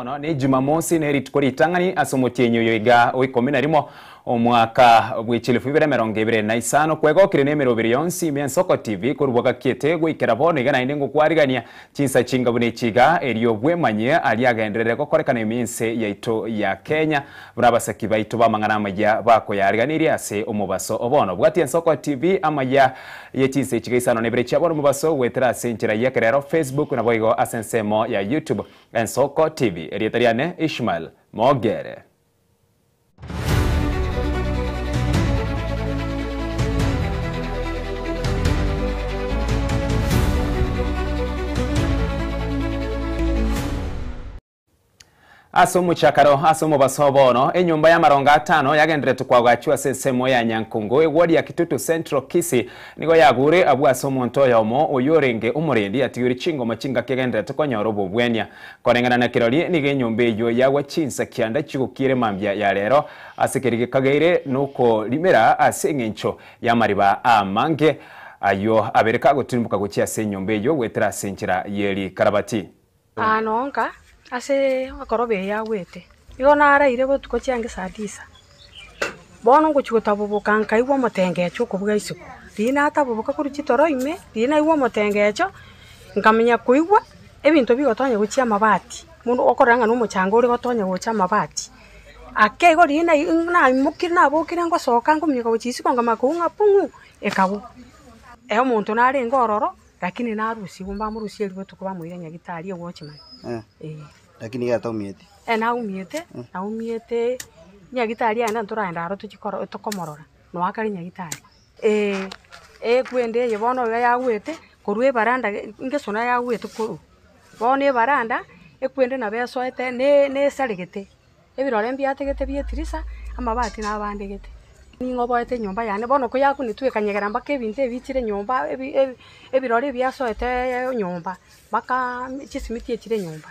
bono ni Jumamosi ne ritukoritangani asomotienyo yoiga oikome na rimo omwaka bw'echilifu 2025 kwegokire nemero 2 yonsi Ensoko TV kurubwaga kiete gwikera bono igana inde ngukwarigania chinsa chinga bune chiga eriyo bwemanye ali agenderere gokorekana eminse yaito ya Kenya burabasaki baito bamangana amajya bako yariganirie ase omubaso obono bwati Ensoko TV amajya yechinse chigaisano nebere chabona omubaso wetera senchira yekerero Facebook na boigo asensemo ya YouTube Ensoko TV erietariane Ishmael Mogere. Asomu chakaro asomu basobono enyumba ya maronga 5 yagendere tukwagachwa sesemo ya Nyankungu ward ya Kitutu Central Kisi nigo yagure abu asomu ntoya omo oyorenge umurendi atiyuri chingo machinga kegendere tukonyoro bubwenya korengana na kiroli nige nyumba yo yawa chinsa kianda chigukire mambya ya rero asikirige kagaire nuko limera asengencho ya mariba amange ayo abereka gutimbuka gukia senyumba yo wetera senchira yeli karabati anonka ase akorobe ya wete yo naraire botuko cyange sadisa bono nguchugutabubuka nkaigwa motengecho kubuga isuku dina atabubuka kuri kitoro ime dina igwa motengecho nkamenya kuigwa ebintu bigotonya guchia mabati mundu okoranga no muchango uri gotonya gucha mabati akego dina na mukira bokira ngo soka ngumyuka guchisi konga makunga pungu ekabu eho muntu nari ngororo lakini narusi gumba murusi eri botuko bamwire nyagitari yo watchman lakini ya taumiete naumiete nyagitari ana turaenda aro tukikoro tukomorora no akari nyagitari kwende yebono ya gwete kurwe baranda ngesona ya gwete kuru bone baranda ekwende na besoete ne saregete ebirore mbiategete bietirisa amabati nabandegete ningoboete nyumba yane bono ko yakuni twekanyegera mbake binte bichire nyumba ebirore biasoete nyumba baka chisimiti echire nyumba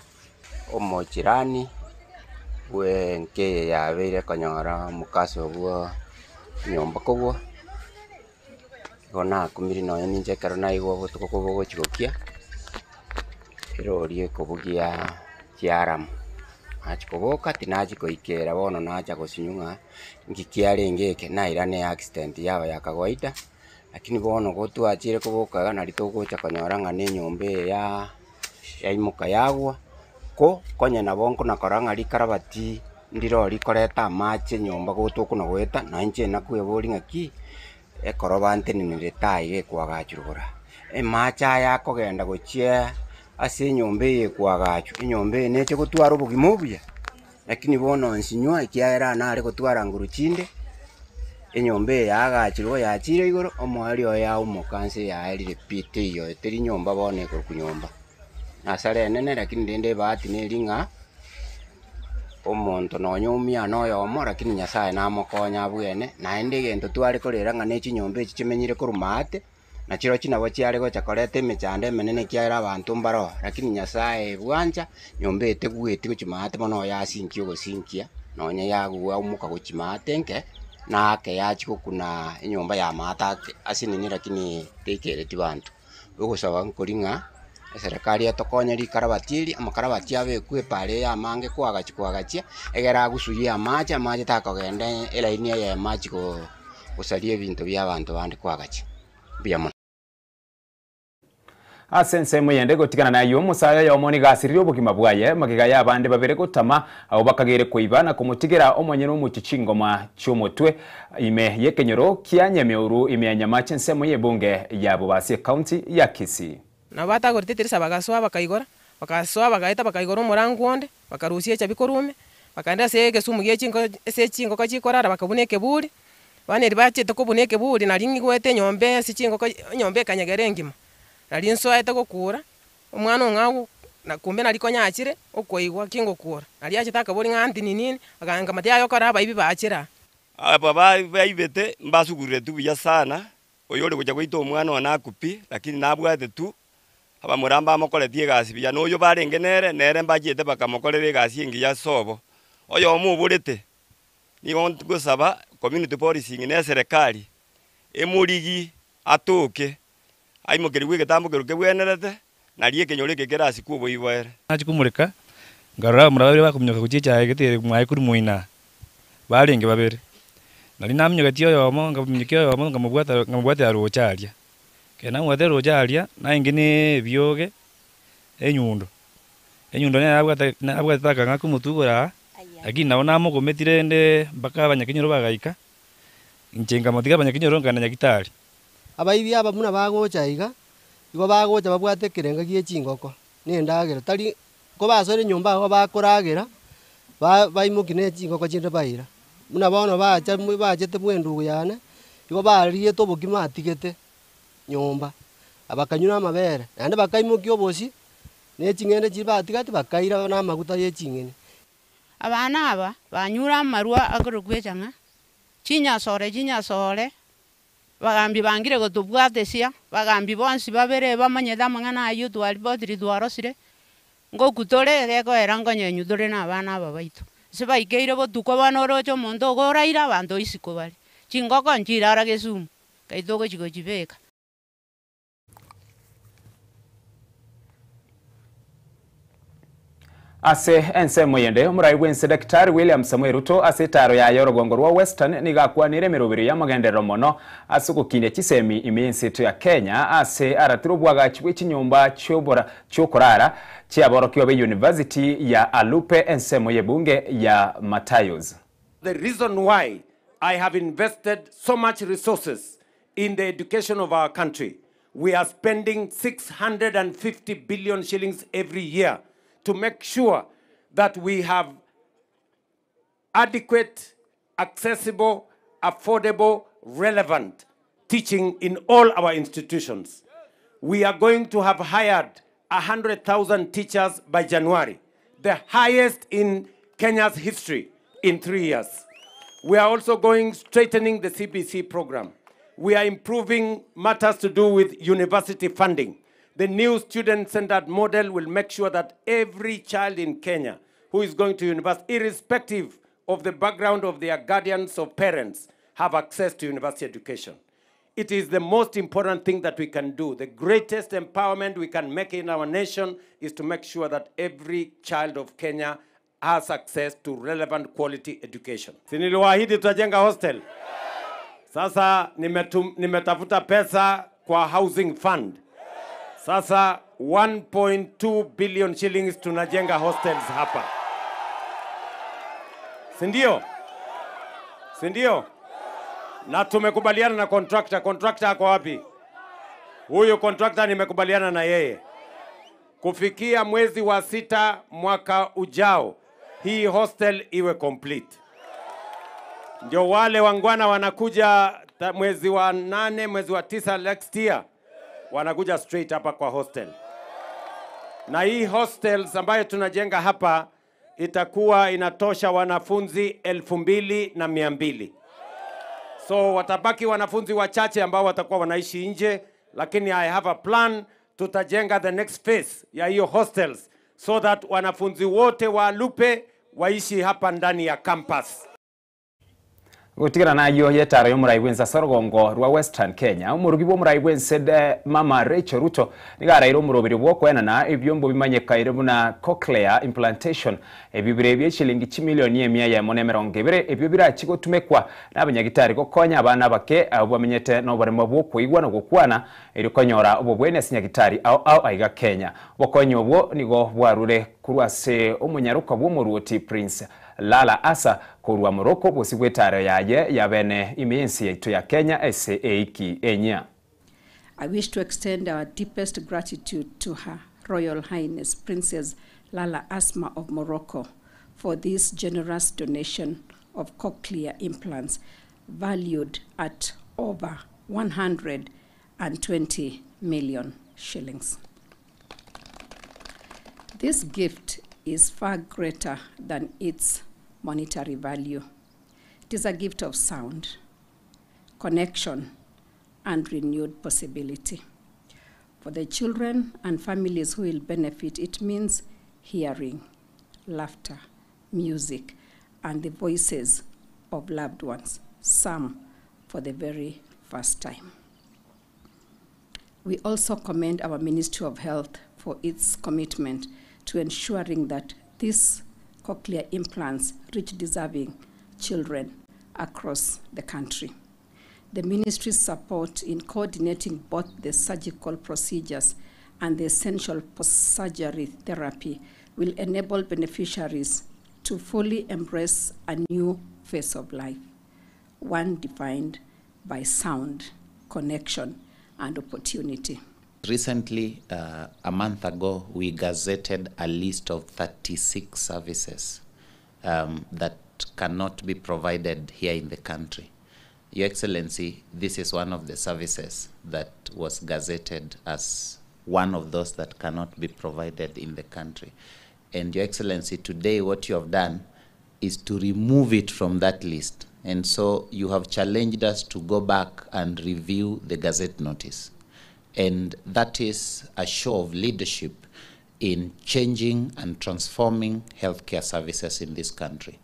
omojirani wenke yabeire konyora mukaso bwo nyomba kobwo gona kumiri no ninje karona igwo butuko kobwo chikokia irori kobugia kiaram achikoboka tinaji koikera bono naja gosinyunga ngikiare ngeke na irane accident yaba yakagwaida lakini bono gotu achire koboka na ritogocha konyora ngane nyombe ya imuka yagwa ko konya na bonko na koranga likarabati ndiro likoreta mache nyomba gotuko na gweta na nje na kwebori ngaki ekorobante ni ndetai ekwagachurugura macha yako genda gochia ase nyombe ekwagachu nyombe neche gotwara obugimobya lakini bono nsinywa ikiaera na ari gotwara nguruchinde enyombe yagachirwo yachire igoro omwari oya umukanse yaerire pite iyo teri nyomba bone kunyomba asare nene lakini ndende bahati nelinga omonto nonyumia noyomo lakini nyasaye namokonya bwene naende gento twari korera ngane chinyombe chimenyire kurumate na chiro chinabo chiari gocha korete mechande menene kiara abantu mbaro lakini nyasaye bwanja nyombe etegwete gochimate mono yasinki ogosinkia nonya yaguwa umuka gochimate nke nake yachiko kuna nyomba ya mata asinini lakini tekere tibantu ogosaba nkoringa serikali atokonya likarabati amakarabati abe kwepale amange kwagachia egera gusuye amache takogenda elaini ya amache kusalie bintu bya abantu bandi kwagachia biyamo asense muyende gotikana nayo musayo ya omoni gasiriro bugima bwaye magiga ya bande babere gutama abo bakagere kuibana kumutigera omonyero mu kicingoma cyomotwe ime yekenyoro kianyamyeuru imyanyama censemo yebunge ya Bubasi County ya Kisii na bata goriteterisa bagaswa bakaigora bakaswa bagaita bakaigora murangu onde bakarusie chabikorume bakanda sege sumu chingo kachikorara bakabune keburi bane ribache tokobune keburi na ringi gwete nyombe sichingo nyombe kanyagere ngima na rinso aita gokura omwana ngawu na kumbe na likonya achire okoigwa kingo kura ali achita kaburi nganti nini aganga mati ayo kora baibi baachira aba baibete mbasugurire tu ya sana oyore goja goito omwana wana kupi lakini nabwate tu aba muramba amokoretie gasi bya noyo barengenere nere mbagite bakamokorere gasi ingi ya sobo oyo omuburete nigo gusaba community policing ne serikali emurigi atoke aimokeri gwe getambo keruke bwenerete na rie kenyore kekerasi kubo ibwere nachikumurika ngarora murabere bakumyoka kuchicha gete mwai kuri muina barenge babere nari namnyoka tiyo yomo ngamnyikyo yomo ngamubwata arocharia kena mwate rocharia na ingine bioge enyundo ne abwata kanga kumutugura lakini naona mo kometire nde mpaka abanyakinyoro bagaika nchenga motiga abanyakinyoro ngana nyakitari abaibi aba muna bagocha iga igo bagocha babwate kirenga gie chingoko ni ndagera tari ko basore nyumba aho bakoragera baimukine chingoko chinde baira muna bono bachete bwendu yane igo bariye to bugima atigete nyumba abakanyura amabere nande bakaimukio bosi ne chingene chibatigati bakaira na maguta ye chingene abana aba banyura marua agorogwejanga chinya sore bagambi bangire gotubwatesia bagambi bonsi babere bamanyeda mangana ayu twali bodri dwarosire ngo kutore geko erango nyenyu dore na abana aba baitu sibaikeire botuko banorocho mondo goraira bando isiko bali chingoko njirara gesum kaitoko chiko chibeka ase ensemo yende murai wense Daktari William Samuel Ruto ase taro ya yorogongo rwa Western nigakwanire mirubiri ya magendero mono asukukinya chisemi iminsi ya Kenya ase aratiro bwaga chwichinyumba chokorara chiaborokyo be University ya Alupe ensemo yebunge ya Matayos. The reason why I have invested so much resources in the education of our country, we are spending 650 billion shillings every year to make sure that we have adequate, accessible, affordable, relevant teaching in all our institutions. We are going to have hired 100,000 teachers by January, the highest in Kenya's history in 3 years. We are also strengthening the CBC program. We are improving matters to do with university funding. The new student-centered model will make sure that every child in Kenya who is going to university, irrespective of the background of their guardians or parents, have access to university education. It is the most important thing that we can do. The greatest empowerment we can make in our nation is to make sure that every child of Kenya has access to relevant quality education. Si niliwaahidi tutajenga hostel? Sasa nimetafuta pesa kwa housing fund. Sasa 1.2 billion shillings tunajenga hostels hapa. Sindio? Sindio? Na tumekubaliana na contractor. Contractor ako wapi? Huyo contractor nimekubaliana na yeye. Kufikia mwezi wa 6 mwaka ujao, hii hostel iwe complete. Ndio wale wangwana wanakuja mwezi wa 8, mwezi wa 9 next year. Wanakuja straight hapa kwa hostel. Na hii hostels ambayo tunajenga hapa itakuwa inatosha wanafunzi 2,200. So watabaki wanafunzi wachache ambao watakuwa wanaishi nje, lakini I have a plan, tutajenga the next phase ya hiyo hostels so that wanafunzi wote wa Alupe waishi hapa ndani ya campus. Gutigana nayo yetaro yomurai wenza sorogongo rwa Western Kenya umurugi bo murai wense Mama Rachel Ruto nigarairo murobiri bwo kwena na ebyombo bimanyekaire buna cochlear implantation ebibire bye shilingi 1 milioni 120 ebyo birakigo tumekwa n'abanyagitari kokonya abana bake abo bamenyete no barimo bwo kuigwa no gukwana erikonyora obo bwene sinyagitari au aiga Kenya bokonyo bwo nigo bwarure kurwase omunyaruka bwo muruti Prince Lala Asa kurwa Morocco bosigwetaro yaye yabene imensi yetu ya Kenya eiki enya. I wish to extend our deepest gratitude to Her Royal Highness Princess Lala Asma of Morocco for this generous donation of cochlear implants valued at over 120 million shillings. This gift is far greater than its monetary value. It is a gift of sound, connection, and renewed possibility. For the children and families who will benefit, it means hearing, laughter, music, and the voices of loved ones, some for the very first time. We also commend our Ministry of Health for its commitment to ensuring that these cochlear implants reach deserving children across the country. The ministry's support in coordinating both the surgical procedures and the essential post-surgery therapy will enable beneficiaries to fully embrace a new phase of life, one defined by sound, connection, and opportunity. Recently, a month ago, we gazetted a list of 36 services that cannot be provided here in the country. Your Excellency, this is one of the services that was gazetted as one of those that cannot be provided in the country. And Your Excellency, today what you have done is to remove it from that list. And so you have challenged us to go back and review the Gazette notice. And that is a show of leadership in changing and transforming healthcare services in this country.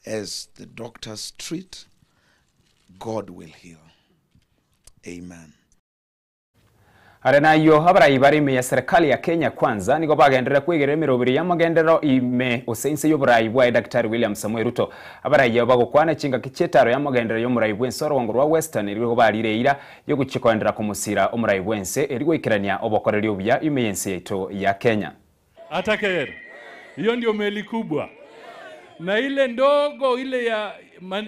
As the doctors treat, God will heal. Amen. Arena yo habara barimi ya serikali ya Kenya Kwanza nigo bagendera kwigere mirobiri ya magendero ime osense y'uburayi bwa Dr. William Samuel Ruto abarayi bagokwana kinga kicetaro ya magendero yo murayi bwensoro wongorwa Western irigo barireira yo guchikondera kumusira omurayi bwense irigo ikirania obokoreri obya imeyense yetu ya Kenya. Atakere. Hiyo ndio meli kubwa. Na ile ndogo ile ya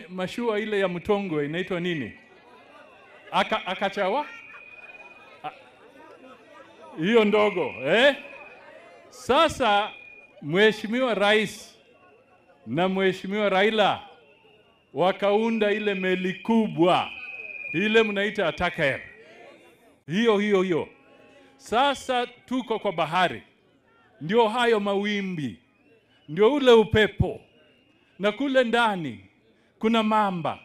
mashua ile ya Mtongwe inaitwa nini? Akachawa? Hiyo ndogo, Sasa Mheshimiwa Rais na Mheshimiwa Raila wakaunda ile meli kubwa. Ile mnaita Atakere. Hiyo. Sasa tuko kwa bahari. Ndio hayo mawimbi. Ndio ule upepo. Na kule ndani kuna mamba.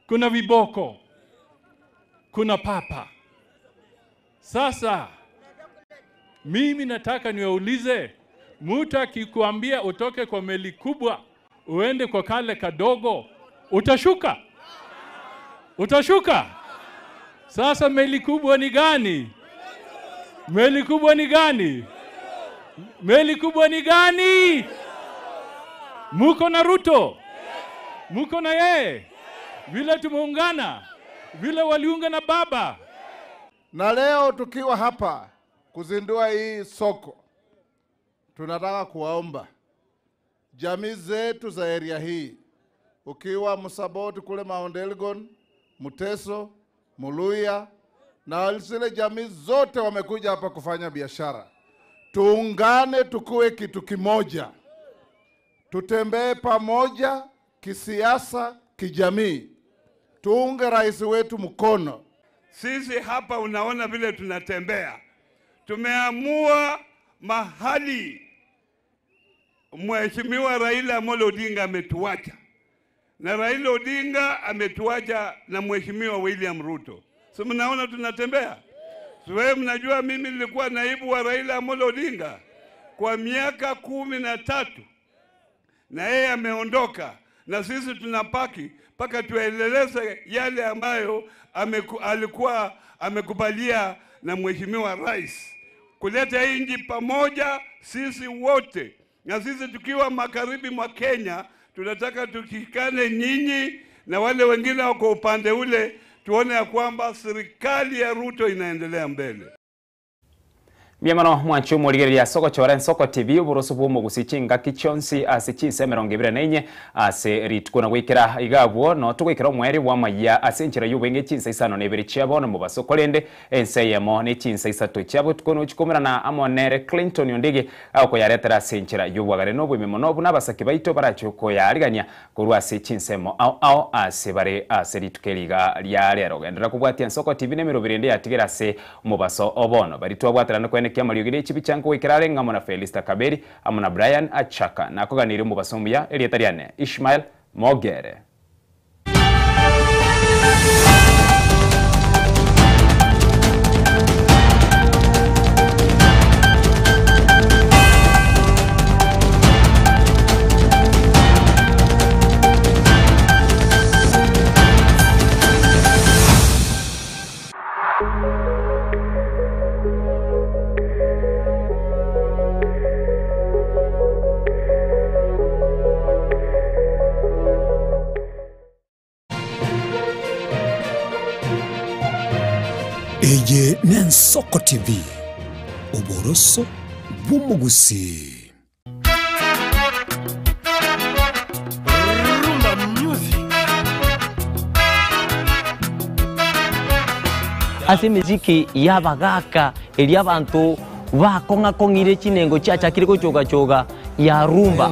Kuna viboko. Kuna papa. Sasa mimi nataka niwaulize, mtu akikuambia utoke kwa meli kubwa uende kwa kale kadogo, utashuka? Utashuka? Sasa meli kubwa ni gani? Meli kubwa ni gani? Meli kubwa ni gani? Muko na Ruto? Muko na yeye? Vile tumeungana? Vile waliunga na baba? Na leo tukiwa hapa kuzindua hii soko, tunataka kuwaomba jamii zetu za area hii, ukiwa Msaboti kule Mount Elgon, Muteso, Muluya na zile jamii zote wamekuja hapa kufanya biashara. Tuungane tukue kitu kimoja. Tutembee pamoja kisiasa, kijamii. Tuunge rais wetu mkono. Sisi hapa unaona vile tunatembea. Tumeamua mahali Mheshimiwa Raila Amolo Odinga ametuacha. Na Raila Odinga ametuacha na Mheshimiwa William Ruto. So mnaona tunatembea. So wewe mnajua mimi nilikuwa naibu wa Raila Amolo Odinga kwa miaka 13. Na yeye ameondoka na sisi tunapaki paka tuendeleze yale ambayo alikuwa amekubalia na Mheshimiwa Rais. Kuleta nchi pamoja sisi wote. Na sisi tukiwa magharibi mwa Kenya tunataka tukikane nyinyi na wale wengine wako upande ule, tuone ya kwamba serikali ya Ruto inaendelea mbele. Miamano mwanchu murigeria soko chora soko TV uburoso bwo gusichinga kichonsi asichinse 24 ase ritukuna gwikira igabwo no tugwikira mweri wa maya asenchira yubenge chinsa isano nebiri chiabo no mubasoko lende enseyemo ne chinsa isato chiabo tukono chikomera na Amonere Clinton yondege ako yaretera asenchira yubwagare no bwime mono bunabasaki baito barachuko yarigania kurwa asichinsemo au ase bare ase ritukeliga lya lero gendera kubwatia soko TV ne 24 yatigera se mubaso obono bari twabwaterana kwene kia mariogire chibi chanko wikirare ngamona Felista Kaberi amona Brian Achaka na koganire mu basomya Elietariane Ishmael Mogere. Oye n'Ensoko TV oboroso bw'omugusi. Ase miziki yabagaka eri abantu bakong'akong'ire chinengo chiachakire gochoga ya rumba.